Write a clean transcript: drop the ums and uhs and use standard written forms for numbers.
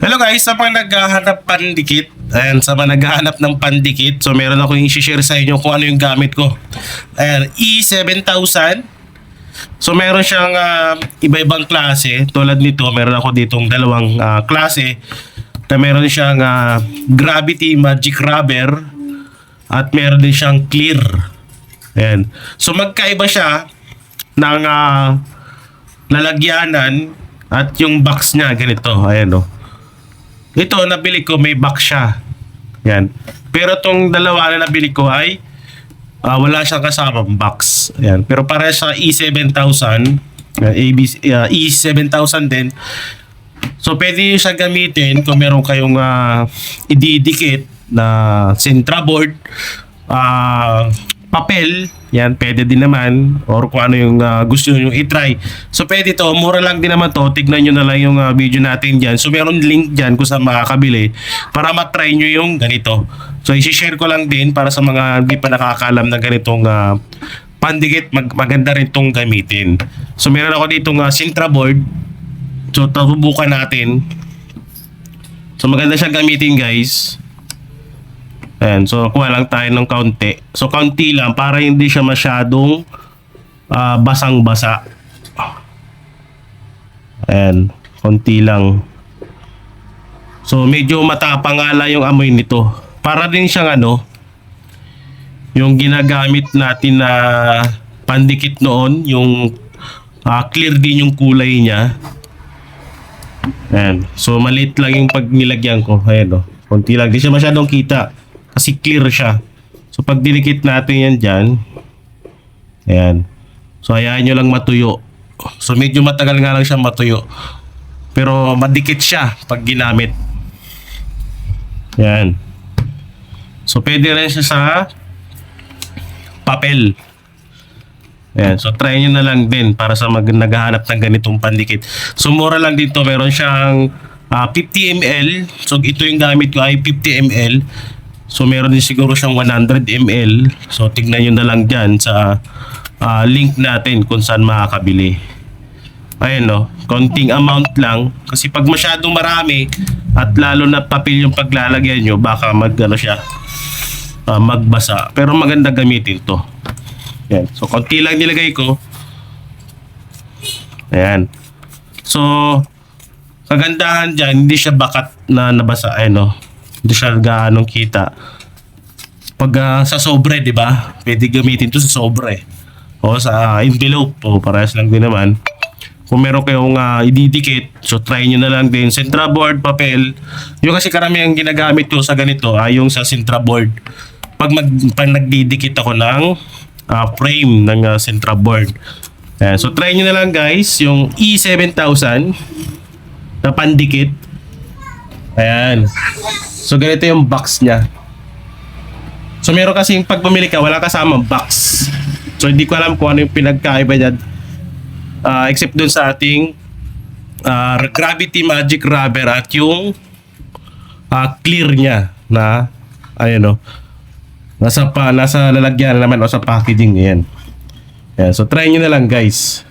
Hello guys, sa mga naghahanap pandikit, ayan, sa mga naghahanap ng pandikit, so meron ako yung i-share sa inyo kung ano yung gamit ko. Ayan, E7000. So meron siyang iba-ibang klase. Tulad nito, meron ako ditong dalawang klase. Na meron siyang Gravity Magic Rubber at meron din siyang Clear. Ayan. So magkaiba siya ng lalagyanan at yung box niya ganito. Ayan o. Ito, nabili ko, may box siya. Yan. Pero tong dalawa na nabili ko ay wala siyang kasamang box. Yan. Pero para sa E7000, E7000 din. So, pwede siya gamitin kung meron kayong ididikit na Sintra board, papel, yan, pwede din naman, or kung ano yung gusto nyo i-try. So, pwede to, mura lang din naman to, tignan nyo na lang yung video natin dyan. So, meron link dyan kung saan makakabili para matry nyo yung ganito. So, isi-share ko lang din para sa mga hindi pa nakakalam na ganitong pandikit, maganda rin tong gamitin. So, meron ako ditong Sintra board. So, tubukan natin. So, maganda siya gamitin, guys. Ayan, so kuha lang tayo ng kaunti. So kaunti lang para hindi siya masyadong basang-basa. Ayan, kaunti lang. So medyo matapang nga lang yung amoy nito. Para din siyang yung ginagamit natin na pandikit noon, yung clear din yung kulay niya. Ayan, so maliit lang yung pag nilagyan ko. Ayan o, kaunti lang. Di siya masyadong kita. Kasi clear siya. So pag dinikit natin yan dyan, ayan. So hayaan nyo lang matuyo. So medyo matagal nga lang siya matuyo. Pero madikit siya pag ginamit. Ayan. So pwede rin siya sa papel. Ayan. So try nyo na lang din para sa naghahanap ng ganitong pandikit. So mura lang dito. Meron siyang 50 ml. So ito yung gamit ko ay 50 ml. So meron din siguro siyang 100 ml. So tignan nyo na lang dyan sa link natin kung saan makakabili. Ayan o, konting amount lang. Kasi pag masyadong marami at lalo na papel yung paglalagyan nyo, baka magbasa. Pero maganda gamitin to. Ayan. So konti lang nilagay ko. Ayan. So kagandahan dyan, hindi siya bakat na nabasa. Ayan o. Hindi siya gaanong kita. Pag sa sobre, di ba? Pwede gamitin to sa sobre. O sa envelope. O parehas lang din naman. Kung meron kayong ididikit, so try nyo na lang din. Sintra board, papel. Yung kasi karamihan ginagamit ko sa ganito ay yung sa Sintra board. Pag nagdidikit ako ng frame ng Sintra board. Ayan. So try nyo na lang guys. Yung E7000 na pandikit. Ayan. So ganito yung box niya. So meron kasing pag bumili ka, wala kasamang box. So hindi ko alam kung ano yung pinagkaiba dyan. Except dun sa ating Gravity Magic Rubber at yung clear niya na ayun o. Nasa lalagyan naman o sa packaging. Ayan. Ayan. So try nyo na lang guys.